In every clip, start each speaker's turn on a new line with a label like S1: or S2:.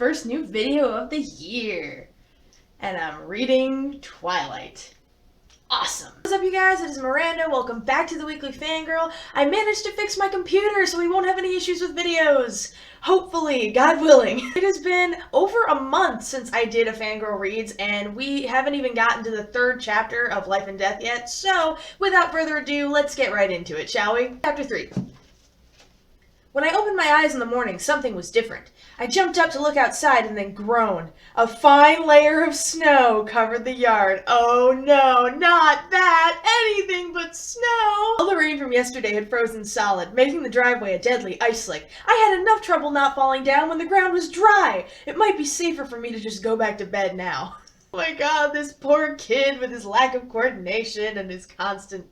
S1: first new video of the year. And I'm reading Twilight. Awesome. What's up, you guys? It is Miranda. Welcome back to the Weekly Fangirl. I managed to fix my computer so we won't have any issues with videos. Hopefully, God willing. It has been over a month since I did a FanGirl Reads, and we haven't even gotten to the third chapter of Life and Death yet, so without further ado, let's get right into it, shall we? Chapter 3. When I opened my eyes in the morning, something was different. I jumped up to look outside and then groaned. A fine layer of snow covered the yard. Oh no, not that! Anything but snow! All the rain from yesterday had frozen solid, making the driveway a deadly ice slick. I had enough trouble not falling down when the ground was dry. It might be safer for me to just go back to bed now. Oh my god, this poor kid with his lack of coordination and his constant,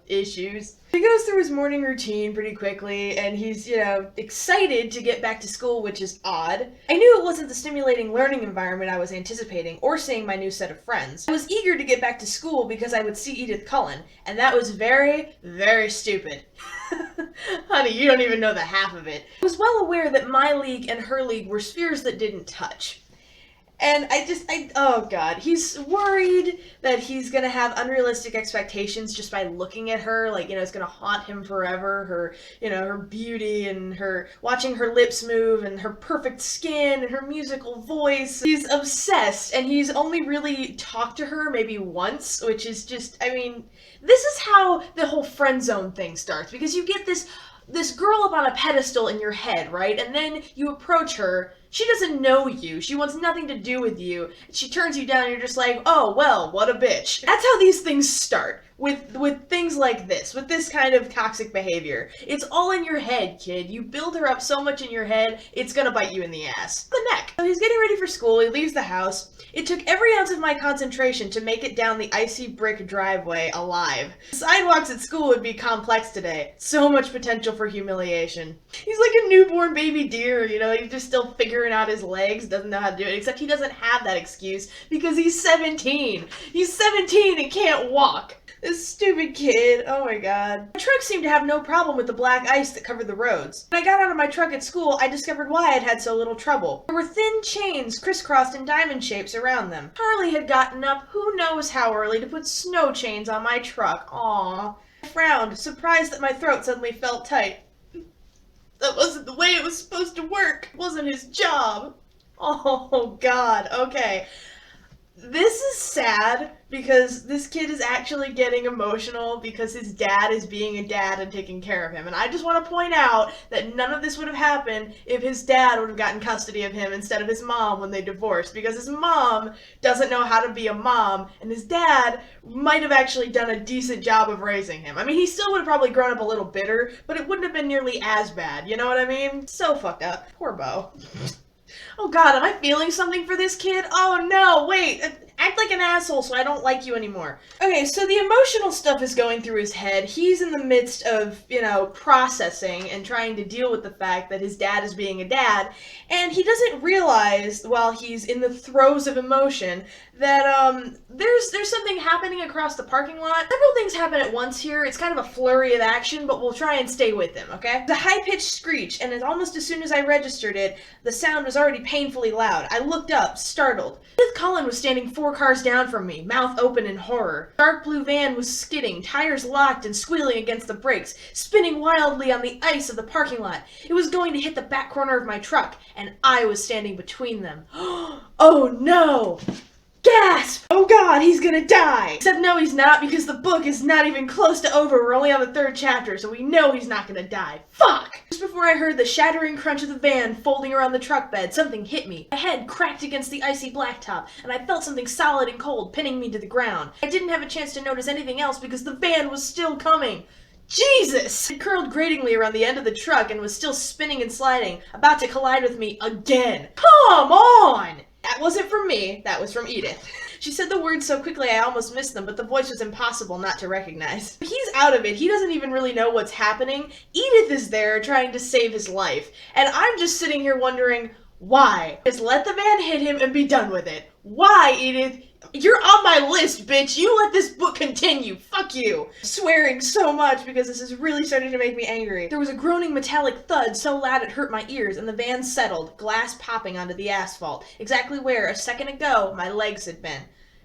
S1: issues. He goes through his morning routine pretty quickly, and he's, excited to get back to school, which is odd. I knew it wasn't the stimulating learning environment I was anticipating, or seeing my new set of friends. I was eager to get back to school because I would see Edith Cullen, and that was very, very stupid. Honey, you don't even know the half of it. I was well aware that my league and her league were spheres that didn't touch. And oh god, he's worried that he's gonna have unrealistic expectations just by looking at her, it's gonna haunt him forever, her beauty and watching her lips move and her perfect skin and her musical voice. He's obsessed, and he's only really talked to her maybe once, which is just, this is how the whole friend zone thing starts, because you get this girl up on a pedestal in your head, right? And then you approach her. She doesn't know you. She wants nothing to do with you. She turns you down and you're just like, oh, well, what a bitch. That's how these things start. With things like this, with this kind of toxic behavior. It's all in your head, kid. You build her up so much in your head, it's gonna bite you in the ass. The neck. So he's getting ready for school, he leaves the house. It took every ounce of my concentration to make it down the icy brick driveway alive. Sidewalks at school would be complex today. So much potential for humiliation. He's like a newborn baby deer, he's just still figuring out his legs, doesn't know how to do it, except he doesn't have that excuse because he's 17. He's 17 and can't walk. This stupid kid, oh my god. My truck seemed to have no problem with the black ice that covered the roads. When I got out of my truck at school, I discovered why I'd had so little trouble. There were thin chains crisscrossed in diamond shapes around them. Charlie had gotten up who knows how early to put snow chains on my truck. Aww. I frowned, surprised that my throat suddenly felt tight. That wasn't the way it was supposed to work. It wasn't his job. Oh god, okay. This is sad because this kid is actually getting emotional because his dad is being a dad and taking care of him. And I just want to point out that none of this would have happened if his dad would have gotten custody of him instead of his mom when they divorced, because his mom doesn't know how to be a mom and his dad might have actually done a decent job of raising him. He still would have probably grown up a little bitter, but it wouldn't have been nearly as bad, you know what I mean? So fucked up. Poor Bo. Oh god, am I feeling something for this kid? Oh no, wait, act like an asshole so I don't like you anymore. Okay, so the emotional stuff is going through his head. He's in the midst of, processing and trying to deal with the fact that his dad is being a dad, and he doesn't realize, while he's in the throes of emotion, that, there's something happening across the parking lot. Several things happen at once here. It's kind of a flurry of action, but we'll try and stay with them, okay? The high-pitched screech, and almost as soon as I registered it, the sound was already painfully loud. I looked up, startled. Edith Cullen was standing 4 cars down from me, mouth open in horror. Dark blue van was skidding, tires locked and squealing against the brakes, spinning wildly on the ice of the parking lot. It was going to hit the back corner of my truck, and I was standing between them. Oh no! Gasp! Oh god, he's gonna die! Except no, he's not, because the book is not even close to over. We're only on the 3rd chapter, so we know he's not gonna die. Fuck! Just before I heard the shattering crunch of the van folding around the truck bed, something hit me. My head cracked against the icy blacktop, and I felt something solid and cold pinning me to the ground. I didn't have a chance to notice anything else because the van was still coming. Jesus! It curled gratingly around the end of the truck and was still spinning and sliding, about to collide with me again. Come on! That wasn't from me, that was from Edith. She said the words so quickly I almost missed them, but the voice was impossible not to recognize. He's out of it, he doesn't even really know what's happening. Edith is there trying to save his life, and I'm just sitting here wondering, why? Just let the van hit him and be done with it. Why, Edith? You're on my list, bitch. You let this book continue. Fuck you. Swearing so much because this is really starting to make me angry. There was a groaning metallic thud so loud it hurt my ears, and the van settled, glass popping onto the asphalt, exactly where, a second ago, my legs had been.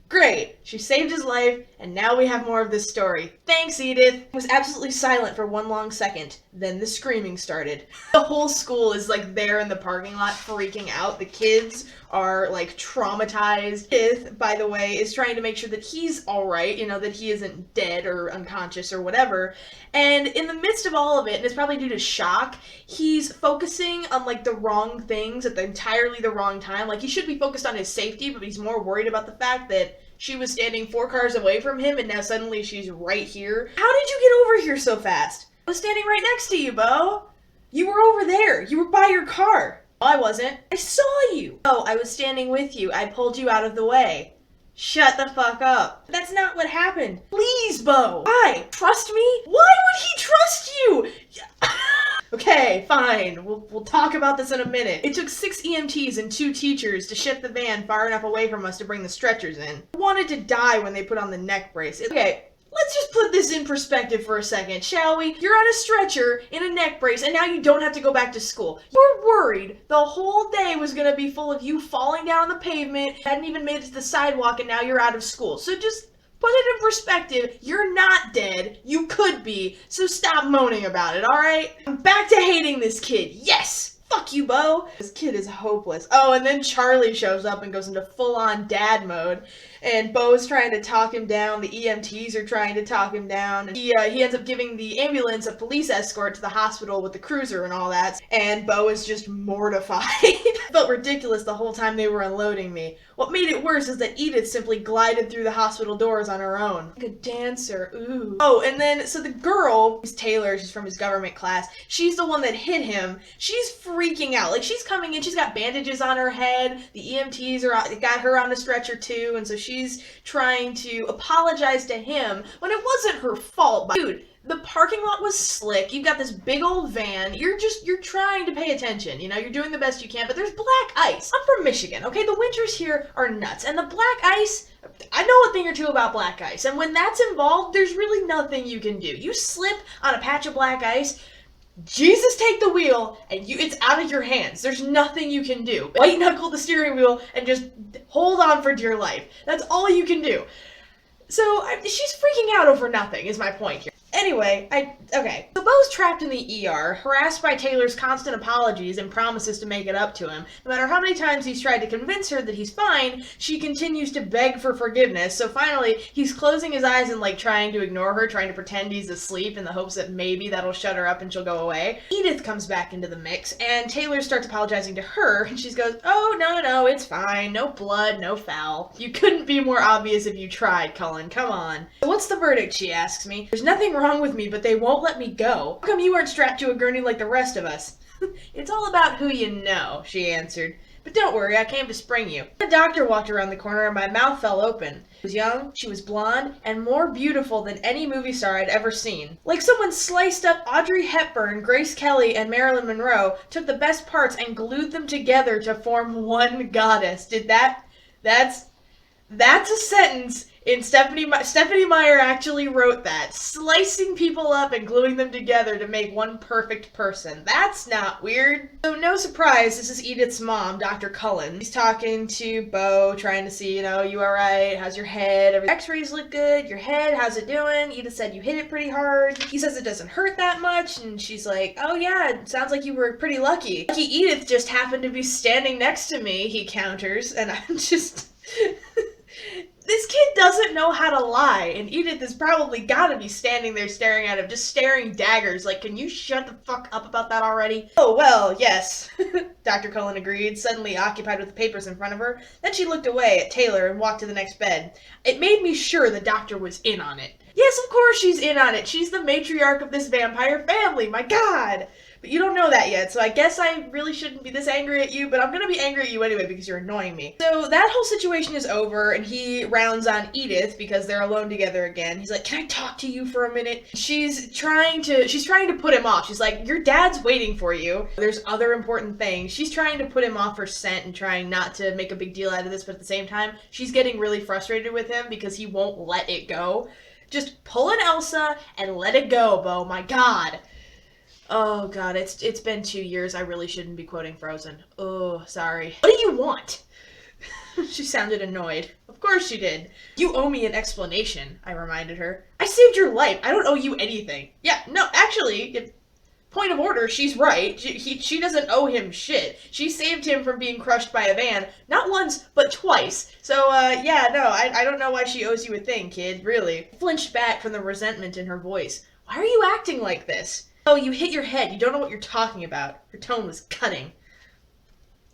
S1: Great. She saved his life, and now we have more of this story. Thanks, Edith. It was absolutely silent for one long second. Then the screaming started. The whole school is like there in the parking lot freaking out. The kids are like traumatized. Edith, by the way, is trying to make sure that he's alright, you know, that he isn't dead or unconscious or whatever. And in the midst of all of it, and it's probably due to shock, he's focusing on like the wrong things at the entirely the wrong time. Like he should be focused on his safety, but he's more worried about the fact that she was standing 4 cars away from him and now suddenly she's right here. How did you get over here so fast? I was standing right next to you, Bo. You were over there. You were by your car. No, I wasn't. I saw you. Oh, I was standing with you. I pulled you out of the way. Shut the fuck up. That's not what happened. Please, Bo. Why? Trust me? Why would he trust you? Okay, fine. We'll talk about this in a minute. It took 6 EMTs and 2 teachers to shift the van far enough away from us to bring the stretchers in. I wanted to die when they put on the neck brace. Okay, let's just put this in perspective for a second, shall we? You're on a stretcher in a neck brace and now you don't have to go back to school. You were worried the whole day was gonna be full of you falling down on the pavement, hadn't even made it to the sidewalk, and now you're out of school. So just put it in perspective, you're not dead, you could be, so stop moaning about it, alright? I'm back to hating this kid, yes! Fuck you, Bo! This kid is hopeless. Oh, and then Charlie shows up and goes into full-on dad mode, and Bo's trying to talk him down, the EMTs are trying to talk him down, and he ends up giving the ambulance a police escort to the hospital with the cruiser and all that, and Bo is just mortified. It felt ridiculous the whole time they were unloading me. What made it worse is that Edith simply glided through the hospital doors on her own. Like a dancer, ooh. Oh, and then, so the girl, who's Taylor, she's from his government class, she's the one that hit him. She's freaking out. Like, she's coming in, she's got bandages on her head, the EMTs got her on a stretcher too, and so she's trying to apologize to him when it wasn't her fault. Dude, the parking lot was slick, you've got this big old van, you're trying to pay attention, you know, you're doing the best you can, but there's black ice. I'm from Michigan, okay? The winters here are nuts, and the black ice, I know a thing or two about black ice, and when that's involved, there's really nothing you can do. You slip on a patch of black ice, Jesus take the wheel, and it's out of your hands. There's nothing you can do. White knuckle the steering wheel and just hold on for dear life. That's all you can do. So, she's freaking out over nothing, is my point here. Anyway, okay. So Bo's trapped in the ER, harassed by Taylor's constant apologies and promises to make it up to him. No matter how many times he's tried to convince her that he's fine, she continues to beg for forgiveness, so finally, he's closing his eyes and like trying to ignore her, trying to pretend he's asleep in the hopes that maybe that'll shut her up and she'll go away. Edith comes back into the mix, and Taylor starts apologizing to her, and she goes, "Oh, no, it's fine. No blood, no foul. You couldn't be more obvious if you tried, Cullen. Come on." "So what's the verdict?" she asks me. "There's nothing wrong with me, but they won't let me go. How come you aren't strapped to a gurney like the rest of us?" "It's all about who you know," she answered. "But don't worry, I came to spring you." The doctor walked around the corner and my mouth fell open. She was young, she was blonde, and more beautiful than any movie star I'd ever seen. Like someone sliced up Audrey Hepburn, Grace Kelly, and Marilyn Monroe, took the best parts and glued them together to form one goddess. That's a sentence. And Stephanie Meyer actually wrote that. Slicing people up and gluing them together to make one perfect person. That's not weird. So no surprise, this is Edith's mom, Dr. Cullen. He's talking to Bo, trying to see, you know, "You alright? How's your head? X-rays look good. Your head, how's it doing?" Edith said, "You hit it pretty hard." He says it doesn't hurt that much, and she's like, "Oh yeah, it sounds like you were pretty lucky." "Lucky Edith just happened to be standing next to me," he counters, and I'm just... This kid doesn't know how to lie, and Edith has probably gotta be standing there staring at him, just staring daggers, like, "Can you shut the fuck up about that already?" "Oh, well, yes," Dr. Cullen agreed, suddenly occupied with the papers in front of her. Then she looked away at Taylor and walked to the next bed. It made me sure the doctor was in on it. Yes, of course she's in on it. She's the matriarch of this vampire family, my god! But you don't know that yet, so I guess I really shouldn't be this angry at you, but I'm gonna be angry at you anyway because you're annoying me. So that whole situation is over, and he rounds on Edith because they're alone together again. He's like, can I talk to you for a minute? She's trying to put him off. She's like, your dad's waiting for you. There's other important things. She's trying to put him off her scent and trying not to make a big deal out of this, but at the same time, she's getting really frustrated with him because he won't let it go. Just pull an Elsa and let it go, Bo. My God. Oh God, it's been 2 years. I really shouldn't be quoting Frozen. Oh, sorry. What do you want? She sounded annoyed. Of course she did. You owe me an explanation, I reminded her. I saved your life. I don't owe you anything. Yeah, no, actually, point of order, she's right. She doesn't owe him shit. She saved him from being crushed by a van, not once, but twice. So, yeah, no, I don't know why she owes you a thing, kid, really. I flinched back from the resentment in her voice. Why are you acting like this? Oh, you hit your head. You don't know what you're talking about. Her tone was cutting.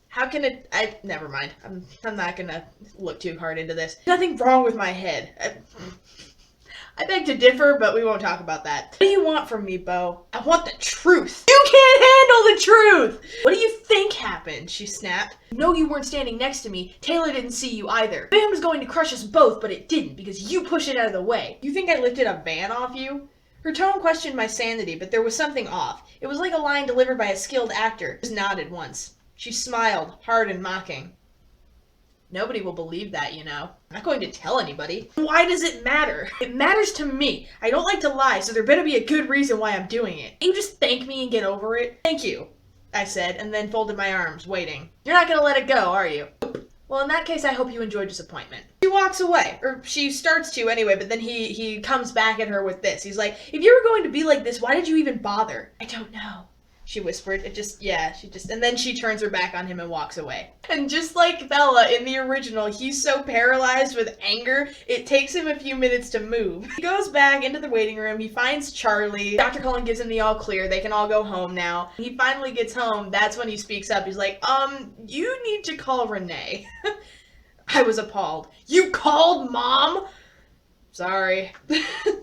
S1: How can it... never mind. I'm not gonna look too hard into this. Nothing wrong with my head. I beg to differ, but we won't talk about that. What do you want from me, Bo? I want the truth. You can't handle the truth! What do you think happened? She snapped. No, you weren't standing next to me. Taylor didn't see you either. The van was going to crush us both, but it didn't because you pushed it out of the way. You think I lifted a van off you? Her tone questioned my sanity, but there was something off. It was like a line delivered by a skilled actor. Just nodded once. She smiled, hard and mocking. Nobody will believe that, you know. I'm not going to tell anybody. Why does it matter? It matters to me. I don't like to lie, so there better be a good reason why I'm doing it. Can you just thank me and get over it? Thank you, I said, and then folded my arms, waiting. You're not gonna let it go, are you? Well, in that case, I hope you enjoy disappointment. She walks away, or she starts to anyway, but then he comes back at her with this. He's like, if you were going to be like this, why did you even bother? I don't know, she whispered. And then she turns her back on him and walks away. And just like Bella in the original, he's so paralyzed with anger, it takes him a few minutes to move. He goes back into the waiting room, he finds Charlie. Dr. Cullen gives him the all clear, they can all go home now. He finally gets home, that's when he speaks up. He's like, you need to call Renee. I was appalled. You called Mom? Sorry.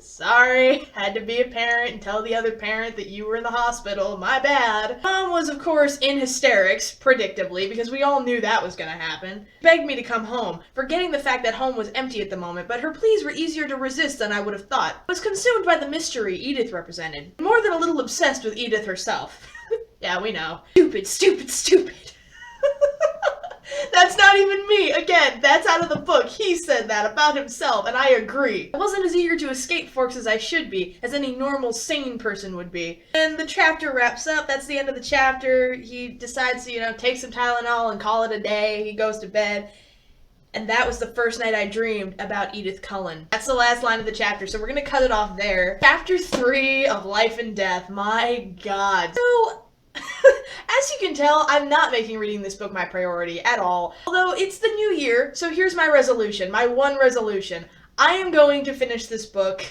S1: Sorry. Had to be a parent and tell the other parent that you were in the hospital. My bad. Mom was, of course, in hysterics, predictably, because we all knew that was gonna happen. She begged me to come home, forgetting the fact that home was empty at the moment, but her pleas were easier to resist than I would have thought. I was consumed by the mystery Edith represented, more than a little obsessed with Edith herself. Yeah, we know. Stupid, stupid, stupid. That's not even me. Again, that's out of the book. He said that about himself, and I agree. I wasn't as eager to escape Forks as I should be, as any normal, sane person would be. And the chapter wraps up. That's the end of the chapter. He decides to, take some Tylenol and call it a day. He goes to bed. And that was the first night I dreamed about Edith Cullen. That's the last line of the chapter, so we're gonna cut it off there. Chapter 3 of Life and Death. My God. So... as you can tell, I'm not making reading this book my priority at all. Although it's the new year, so here's my resolution, my one resolution. I am going to finish this book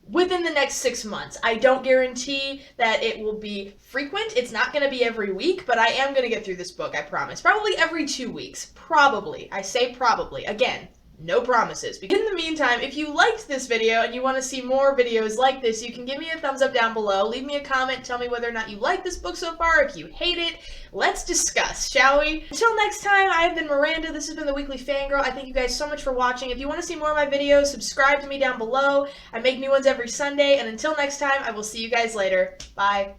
S1: within the next 6 months. I don't guarantee that it will be frequent. It's not going to be every week, but I am going to get through this book, I promise. Probably every 2 weeks. Probably. I say probably. Again, no promises. In the meantime, if you liked this video and you want to see more videos like this, you can give me a thumbs up down below, leave me a comment, tell me whether or not you like this book so far, if you hate it. Let's discuss, shall we? Until next time, I have been Miranda, this has been the Weekly Fangirl. I thank you guys so much for watching. If you want to see more of my videos, subscribe to me down below. I make new ones every Sunday, and until next time, I will see you guys later. Bye.